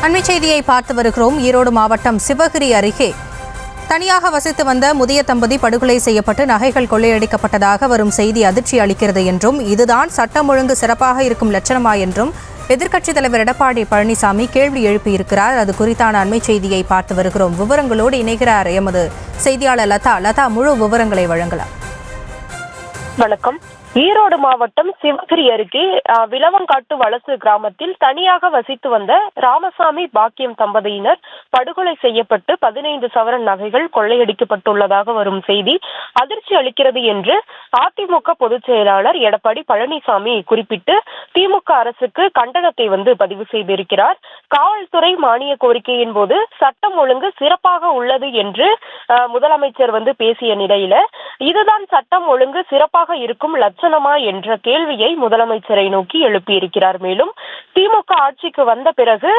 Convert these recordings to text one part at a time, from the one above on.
அண்மை செய்தியை பார்த்து வருகிறோம். ஈரோடு மாவட்டம் சிவகிரி அருகே தனியாக வசித்து வந்த முதிய தம்பதி படுகொலை செய்யப்பட்டு நகைகள் கொள்ளையடிக்கப்பட்டதாக வரும் செய்தி அதிர்ச்சி அளிக்கிறது என்றும், இதுதான் சட்டம் ஒழுங்கு சிறப்பாக இருக்கும் லட்சணமா என்றும் எதிர்க்கட்சித் தலைவர் எடப்பாடி பழனிசாமி கேள்வி எழுப்பியிருக்கிறார். அது குறித்தான அண்மை செய்தியை பார்த்து வருகிறோம். விவரங்களோடு இணைகிறார் எமது செய்தியாளர் லதா. லதா, முழு விவரங்களை வழங்கலாம். வணக்கம். ஈரோடு மாவட்டம் சிவகிரி அருகே விலவங்காட்டு வலசு கிராமத்தில் தனியாக வசித்து வந்த ராமசாமி பாக்கியம் தம்பதியினர் படுகொலை செய்யப்பட்டு 15 சவரன் நகைகள் கொள்ளையடிக்கப்பட்டுள்ளதாக வரும் செய்தி அதிர்ச்சி அளிக்கிறது என்று அதிமுக பொதுச் செயலாளர் எடப்பாடி பழனிசாமி குறிப்பிட்டு திமுக அரசுக்கு கண்டனத்தை பதிவு செய்திருக்கிறார். காவல்துறை மானிய கோரிக்கையின் போது சட்டம் ஒழுங்கு சிறப்பாக உள்ளது என்று முதலமைச்சர் பேசிய நிலையில இதுதான் சட்டம் ஒழுங்கு சிறப்பாக இருக்கும் லட்சணமா என்ற கேள்வியை முதலமைச்சரை நோக்கி எழுப்பியிருக்கிறார். மேலும் திமுக ஆட்சிக்கு வந்த பிறகு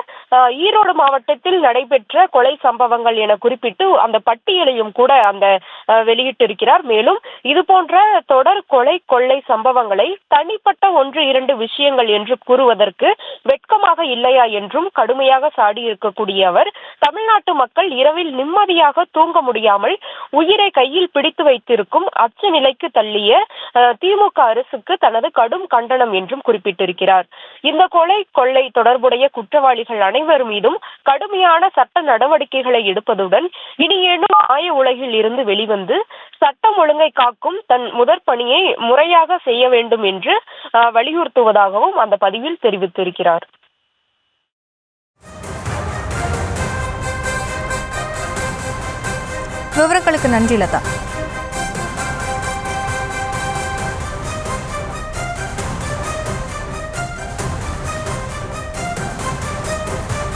ஈரோடு மாவட்டத்தில் நடைபெற்ற கொலை சம்பவங்கள் என குறிப்பிட்டு அந்த பட்டியலையும் கூட வெளியிட்டிருக்கிறார். மேலும் இது போன்ற தொடர் கொள்ளை சம்பவங்களை தனிப்பட்ட 1-2 விஷயங்கள் என்று கூறுவதற்கு வெட்கமாக இல்லையா என்றும் கடுமையாக சாடி இருக்கக்கூடிய அவர், தமிழ்நாட்டு மக்கள் இரவில் நிம்மதியாக தூங்க முடியாமல் உயிரை கையில் பிடித்து வைத்திருக்கும் அச்ச நிலைக்கு தள்ளிய திமுக அரசுக்கு தனது கடும் கண்டனம் என்றும் குறிப்பிட்டிருக்கிறார். இந்த கொள்ளை தொடர்புடைய குற்றவாளிகள் அனைவர் மீதும் கடுமையான சட்ட நடவடிக்கைகளை எடுப்பதுடன் இனியேனும் ஆய உலகில் இருந்து வெளிவந்து சட்டம் ஒழுங்கை காக்கும் தன் முதற் பணியை முறையாக செய்ய வேண்டும் என்று வலியுறுத்துவதாகவும் அந்த பதிவில் தெரிவித்திருக்கிறார். விவரங்களுக்கு நன்றி லதா.